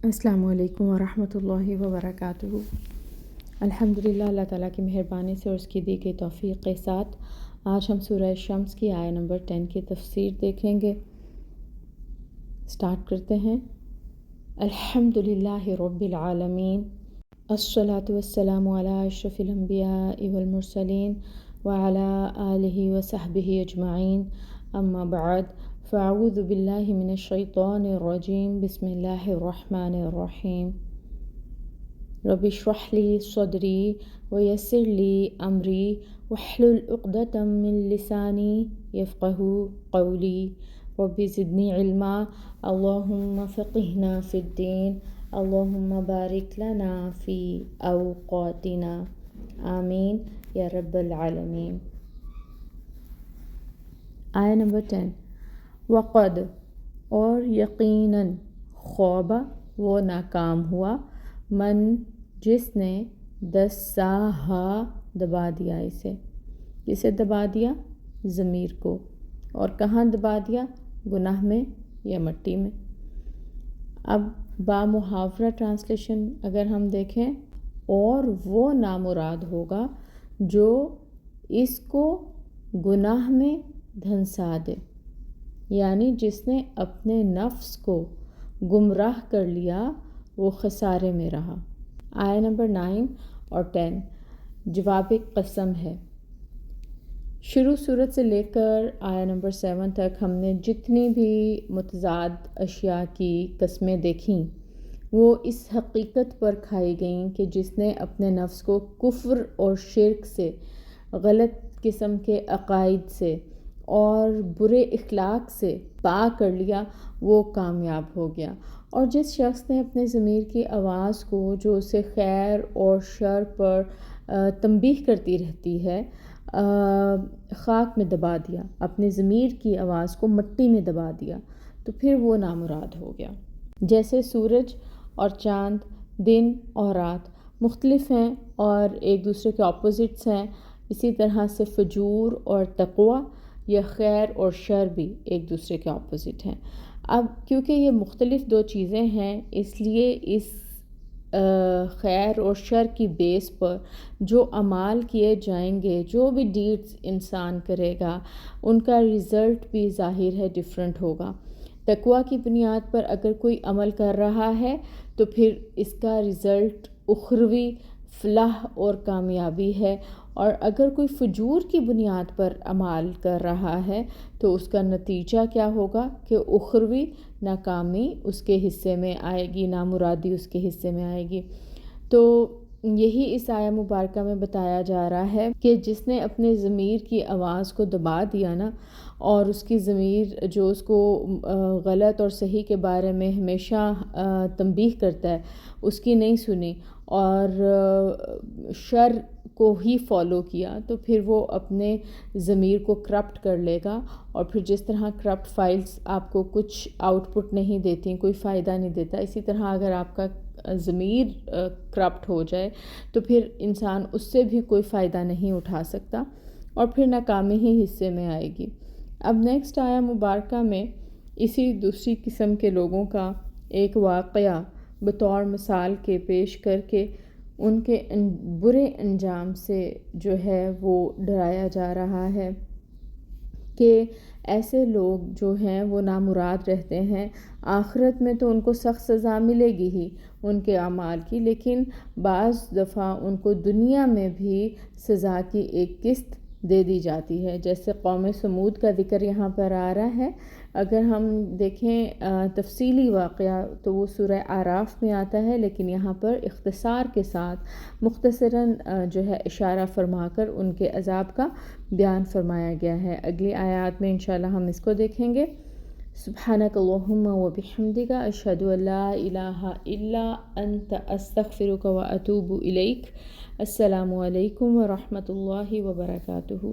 السلام علیکم ورحمۃ اللہ وبرکاتہ۔ الحمدللہ، اللہ تعالیٰ کی مہربانی سے اور اس کی دی گئی توفیق کے ساتھ آج ہم سورہ شمس کی آیہ نمبر 10 کی تفسیر دیکھیں گے۔ سٹارٹ کرتے ہیں۔ الحمدللہ رب العالمین، الصلاۃ والسلام علی اشرف الانبیاء والمرسلین وعلی آلہ وصحبہ اجمعین، اما بعد، فاعوذ باللہ من الشیطان الرجیم، بسم اللہ الرحمن الرحیم۔ رب اشرح لی صدری ویسر لی امری واحلل عقدۃ من لسانی یفقہوا قولی، رب زدنی علما، اللہم فقہنا فی الدین، اللہم بارک لنا فی اوقاتنا، آمین یا رب العالمین۔ آیہ نمبر 10۔ وقد، اور یقیناً، خواب، وہ ناکام ہوا، من، جس نے، دساہا، دبا دیا اسے۔ کسے دبا دیا؟ ضمیر کو۔ اور کہاں دبا دیا؟ گناہ میں یا مٹی میں۔ اب بامحاورہ ٹرانسلیشن اگر ہم دیکھیں، اور وہ نامراد ہوگا جو اس کو گناہ میں دھنسا دے، یعنی جس نے اپنے نفس کو گمراہ کر لیا وہ خسارے میں رہا۔ آیہ نمبر 9 اور 10 جواب قسم ہے۔ شروع صورت سے لے کر آیہ نمبر 7 تک ہم نے جتنی بھی متضاد اشیاء کی قسمیں دیکھیں وہ اس حقیقت پر کھائی گئیں کہ جس نے اپنے نفس کو کفر اور شرک سے، غلط قسم کے عقائد سے اور برے اخلاق سے پاک کر لیا وہ کامیاب ہو گیا۔ اور جس شخص نے اپنے ضمیر کی آواز کو جو اسے خیر اور شر پر تنبیہ کرتی رہتی ہے خاک میں دبا دیا، اپنے ضمیر کی آواز کو مٹی میں دبا دیا، تو پھر وہ نامراد ہو گیا۔ جیسے سورج اور چاند، دن اور رات مختلف ہیں اور ایک دوسرے کے اپوزٹس ہیں، اسی طرح سے فجور اور تقوی یا خیر اور شر بھی ایک دوسرے کے اپوزٹ ہیں۔ اب کیونکہ یہ مختلف دو چیزیں ہیں، اس لیے اس خیر اور شر کی بیس پر جو اعمال کیے جائیں گے، جو بھی ڈیڈز انسان کرے گا، ان کا رزلٹ بھی ظاہر ہے ڈیفرنٹ ہوگا۔ تقوی کی بنیاد پر اگر کوئی عمل کر رہا ہے تو پھر اس کا رزلٹ اخروی فلاح اور کامیابی ہے، اور اگر کوئی فجور کی بنیاد پر اعمال کر رہا ہے تو اس کا نتیجہ کیا ہوگا کہ اخروی ناکامی اس کے حصے میں آئے گی، نامرادی اس کے حصے میں آئے گی۔ تو یہی اس آیہ مبارکہ میں بتایا جا رہا ہے کہ جس نے اپنے ضمیر کی آواز کو دبا دیا نا، اور اس کی ضمیر جو اس کو غلط اور صحیح کے بارے میں ہمیشہ تنبیہ کرتا ہے اس کی نہیں سنی اور شر کو ہی فالو کیا، تو پھر وہ اپنے ضمیر کو کرپٹ کر لے گا، اور پھر جس طرح کرپٹ فائلز آپ کو کچھ آؤٹ پٹ نہیں دیتی، کوئی فائدہ نہیں دیتا، اسی طرح اگر آپ کا ضمیر کرپٹ ہو جائے تو پھر انسان اس سے بھی کوئی فائدہ نہیں اٹھا سکتا اور پھر ناکامی ہی حصے میں آئے گی۔ اب نیکسٹ آیہ مبارکہ میں اسی دوسری قسم کے لوگوں کا ایک واقعہ بطور مثال کے پیش کر کے ان کے برے انجام سے جو ہے وہ ڈرایا جا رہا ہے کہ ایسے لوگ جو ہیں وہ نامراد رہتے ہیں۔ آخرت میں تو ان کو سخت سزا ملے گی ہی ان کے اعمال کی، لیکن بعض دفعہ ان کو دنیا میں بھی سزا کی ایک قسط دے دی جاتی ہے، جیسے قوم سمود کا ذکر یہاں پر آ رہا ہے۔ اگر ہم دیکھیں تفصیلی واقعہ تو وہ سورہ اعراف میں آتا ہے، لیکن یہاں پر اختصار کے ساتھ مختصراً جو ہے اشارہ فرما کر ان کے عذاب کا بیان فرمایا گیا ہے۔ اگلی آیات میں انشاءاللہ ہم اس کو دیکھیں گے۔ سبحانک اللہم و بحمدک، اشہد ان لا الہ الا انت، استغفرک و اتوب الیک۔ السلام علیکم ورحمۃ اللہ وبرکاتہ۔